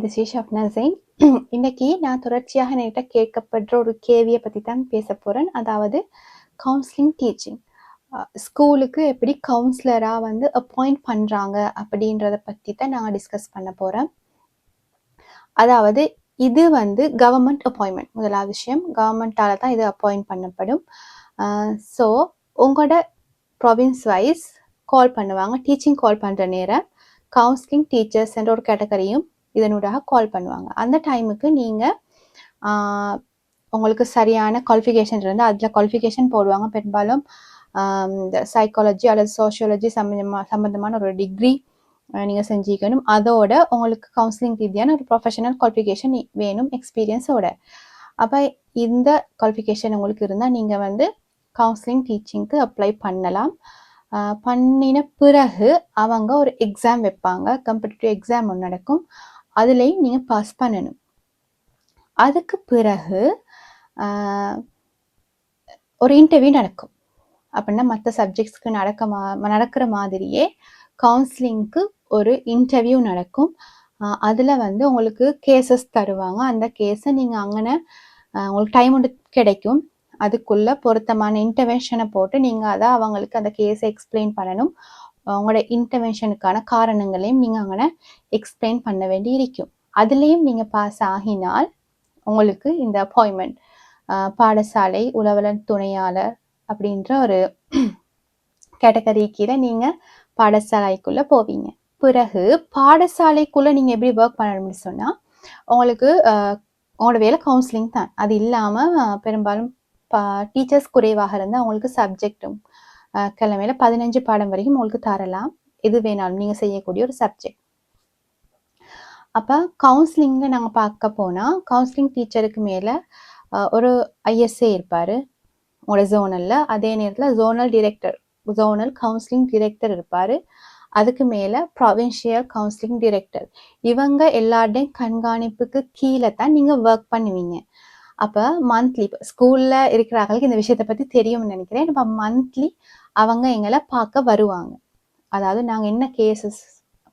This is Shabna Jain. இன்னைக்கு நான் தொடர்ச்சியாக என்கிட்ட கேட்கப்படுற ஒரு கேள்வியை பற்றி தான் பேச போகிறேன். அதாவது கவுன்சிலிங் டீச்சிங். ஸ்கூலுக்கு எப்படி கவுன்சிலராக வந்து அப்பாயிண்ட் பண்ணுறாங்க அப்படின்றத பற்றி தான் நாங்கள் டிஸ்கஸ் பண்ண போகிறோம். அதாவது இது வந்து கவர்மெண்ட் அப்பாயின்மெண்ட். முதலாவது விஷயம், கவர்மெண்ட்டால் தான் இது அப்பாயிண்ட் பண்ணப்படும். ஸோ உங்களோட ப்ரொவின்ஸ் வைஸ் கால் பண்ணுவாங்க. டீச்சிங் கால் பண்ணுற நேரம் கவுன்சிலிங் டீச்சர்ஸ் என்ற ஒரு கேட்டகரியும் இதனூடாக கால் பண்ணுவாங்க. அந்த டைமுக்கு நீங்கள் உங்களுக்கு சரியான குவாலிஃபிகேஷன் இருந்து அதில் குவாலிஃபிகேஷன் போடுவாங்க. பெரும்பாலும் இந்த சைக்காலஜி அல்லது சோஷியாலஜி சம்மந்தமான ஒரு டிகிரி நீங்கள் செஞ்சுக்கணும். அதோட உங்களுக்கு கவுன்சிலிங் ரீதியான ஒரு ப்ரொஃபஷனல் குவாலிஃபிகேஷன் வேணும், எக்ஸ்பீரியன்ஸோட. அப்போ இந்த குவாலிஃபிகேஷன் உங்களுக்கு இருந்தால் நீங்கள் வந்து கவுன்சிலிங் டீச்சிங்க்கு அப்ளை பண்ணலாம். பண்ணின பிறகு அவங்க ஒரு எக்ஸாம் வைப்பாங்க, காம்படிட்டிவ் எக்ஸாம் ஒன்று நடக்கும். அதுலேயும் நீங்கள் பாஸ் பண்ணணும். அதுக்கு பிறகு ஒரு இன்டர்வியூ நடக்கும். அப்படின்னா மற்ற சப்ஜெக்ட்ஸ்க்கு நடக்கிற மாதிரியே கவுன்சிலிங்க்கு ஒரு இன்டர்வியூ நடக்கும். அதில் வந்து உங்களுக்கு கேசஸ் தருவாங்க. அந்த கேஸை நீங்கள் அங்கே உங்களுக்கு டைம் ஒன்று கிடைக்கும். அதுக்குள்ளே பொருத்தமான இன்டர்வென்ஷனை போட்டு நீங்கள் அதை அவங்களுக்கு அந்த கேஸை எக்ஸ்பிளைன் பண்ணணும். உங்களோட இன்டர்வென்ஷனுக்கான காரணங்களையும் நீங்கள் அங்கே எக்ஸ்பிளைன் பண்ண வேண்டி இருக்கும். அதுலேயும் நீங்கள் பாஸ் ஆகினால் உங்களுக்கு இந்த அப்பாயின்மெண்ட் பாடசாலை உளவலன் துணையாளர் அப்படின்ற ஒரு கேட்டகரி கீழே நீங்கள் பாடசாலைக்குள்ளே போவீங்க. பிறகு பாடசாலைக்குள்ளே நீங்கள் எப்படி ஒர்க் பண்ணணும்னு சொன்னால் உங்களுக்கு உங்களோட வேலை கவுன்சிலிங் தான். அது இல்லாமல் பெரும்பாலும் டீச்சர்ஸ் குறைவாக இருந்தால் அவங்களுக்கு சப்ஜெக்டும் கிழமையில 15 பாடம் வரைக்கும் உங்களுக்கு தரலாம். எது வேணாலும் நீங்கள் செய்யக்கூடிய ஒரு சப்ஜெக்ட். அப்போ கவுன்சிலிங்கில் நாங்கள் பார்க்க போனால் கவுன்சிலிங் டீச்சருக்கு மேலே ஒரு ஐஎஸ்ஏ இருப்பார் உங்களோட ஜோனலில். அதே நேரத்தில் ஜோனல் கவுன்சிலிங் டிரெக்டர் இருப்பார். அதுக்கு மேலே ப்ரொவின்ஷியல் கவுன்சிலிங் டிரெக்டர். இவங்க எல்லாருடையும் கண்காணிப்புக்கு கீழே தான் நீங்கள் ஒர்க் பண்ணுவீங்க. அப்போ மந்த்லி ஸ்கூலில் இருக்கிறவங்களுக்கு இந்த விஷயத்தை பற்றி தெரியும்னு நினைக்கிறேன். இப்போ மந்த்லி அவங்க எங்களை பார்க்க வருவாங்க. அதாவது நாங்கள் என்ன கேசஸ்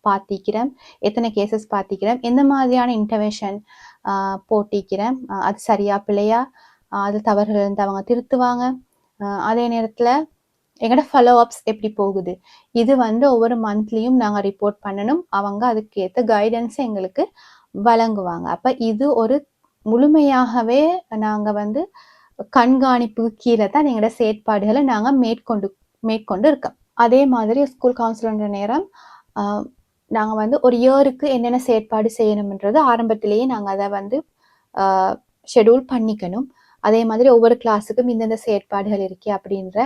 பார்த்திக்கிறோம், எத்தனை கேசஸ் பார்த்திக்கிறோம், எந்த மாதிரியான இன்டர்வென்ஷன் போட்டிக்கிறோம், அது சரியா பிள்ளையா, அது தவறுகள் இருந்து அவங்க திருத்துவாங்க. அதே நேரத்தில் எங்களோட ஃபாலோ அப்ஸ் எப்படி போகுது, இது வந்து ஒவ்வொரு மந்த்லியும் நாங்கள் ரிப்போர்ட் பண்ணணும். அவங்க அதுக்கேற்ற கைடன்ஸை எங்களுக்கு வழங்குவாங்க. அப்போ இது ஒரு முழுமையாகவே நாங்கள் வந்து கண்காணிப்புக்கு கீழே தான் எங்களோட செயற்பாடுகளை நாங்கள் மேற்கொண்டு இருக்கோம். அதே மாதிரி ஸ்கூல் கவுன்சிலர் நேரம் நாங்கள் வந்து ஒரு இயருக்கு என்னென்ன செயற்பாடு செய்யணும்ன்றது ஆரம்பத்திலேயே நாங்கள் அதை வந்து ஷெடியூல் பண்ணிக்கணும். அதே மாதிரி ஒவ்வொரு கிளாஸுக்கும் இந்தந்த செயற்பாடுகள் இருக்கே அப்படின்ற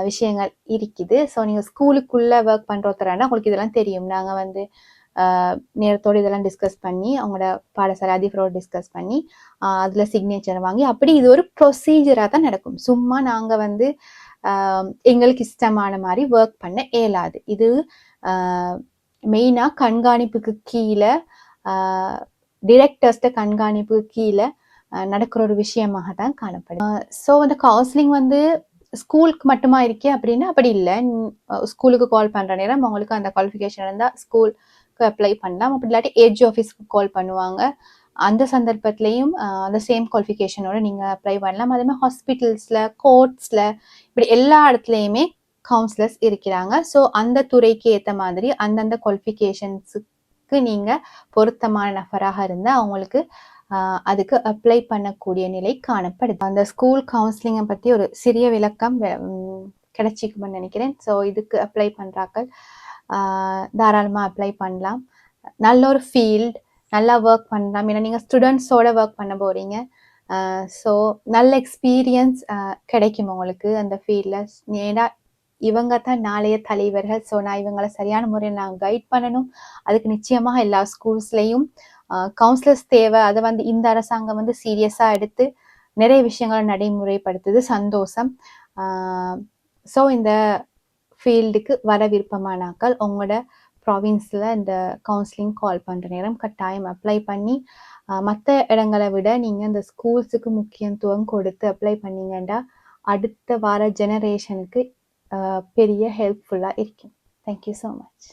விஷயங்கள் இருக்குது. ஸோ நீங்கள் ஸ்கூலுக்குள்ளே ஒர்க் பண்ணுறோத்தரானா உங்களுக்கு இதெல்லாம் தெரியும். நாங்கள் வந்து நேரத்தோடு இதெல்லாம் டிஸ்கஸ் பண்ணி அவங்களோட பாடசாலை அதிபரோடு டிஸ்கஸ் பண்ணி அதில் சிக்னேச்சர் வாங்கி அப்படி இது ஒரு ப்ரொசீஜராக தான் நடக்கும். சும்மா நாங்கள் வந்து எங்களுக்கு இஷ்டமான மாதிரி ஒர்க் பண்ண இயலாது. இது மெயினாக கண்காணிப்புக்கு கீழே டிரெக்டர்ஸ்ட கண்காணிப்புக்கு கீழே நடக்கிற ஒரு விஷயமாக தான் காணப்படும். ஸோ அந்த கவுன்சிலிங் வந்து ஸ்கூலுக்கு மட்டுமா இருக்கே அப்படின்னா அப்படி இல்லை. ஸ்கூலுக்கு கால் பண்ணுற நேரம் அவங்களுக்கு அந்த குவாலிஃபிகேஷன் இருந்தால் ஸ்கூலுக்கு அப்ளை பண்ணலாம். அப்படி இல்லாட்டி ஏஜ் ஆஃபீஸ்க்கு கால் பண்ணுவாங்க. அந்த சந்தர்ப்பத்திலையும் அந்த சேம் குவாலிஃபிகேஷனோட நீங்கள் அப்ளை பண்ணலாம். அதே மாதிரி ஹாஸ்பிட்டல்ஸில், கோர்ட்ஸில், இப்படி எல்லா இடத்துலையுமே கவுன்சிலர்ஸ் இருக்கிறாங்க. ஸோ அந்த துறைக்கு ஏற்ற மாதிரி அந்தந்த குவாலிஃபிகேஷன்ஸுக்கு நீங்கள் பொருத்தமான நபராக இருந்தால் அவங்களுக்கு அதுக்கு அப்ளை பண்ணக்கூடிய நிலை காணப்படுது. அந்த ஸ்கூல் கவுன்சிலிங்கை பற்றி ஒரு சிறிய விளக்கம் கிடைச்சிக்கும்னு நினைக்கிறேன். ஸோ இதுக்கு அப்ளை பண்ணுறாக்கள் தாராளமாக அப்ளை பண்ணலாம். நல்ல ஒரு ஃபீல்ட், நல்லா ஒர்க் பண்ணலாம். ஏன்னா நீங்கள் ஸ்டூடெண்ட்ஸோட ஒர்க் பண்ண போகிறீங்க. ஸோ நல்ல எக்ஸ்பீரியன்ஸ் கிடைக்கும் உங்களுக்கு அந்த ஃபீல்டில். ஏன்னா இவங்க தான் நாளைய தலைவர்கள். ஸோ நான் இவங்களை சரியான முறையில் நான் கைட் பண்ணணும். அதுக்கு நிச்சயமாக எல்லா ஸ்கூல்ஸ்லேயும் கவுன்சிலர்ஸ் தேவை. அதை வந்து இந்த அரசாங்கம் வந்து சீரியஸாக எடுத்து நிறைய விஷயங்களை நடைமுறைப்படுத்துது. சந்தோஷம். ஸோ இந்த ஃபீல்டுக்கு வர விருப்பமானாக்கள் உங்களோட ப்ராவின்ஸில் இந்த கவுன்சிலிங் கால் பண்ணுற நேரம் கட்டாயம் அப்ளை பண்ணி மற்ற இடங்களை விட நீங்கள் இந்த ஸ்கூல்ஸுக்கு முக்கியத்துவம் கொடுத்து அப்ளை பண்ணீங்கன்னா அடுத்த வார ஜெனரேஷனுக்கு பெரிய ஹெல்ப்ஃபுல்லாக இருக்கும். Thank you so much.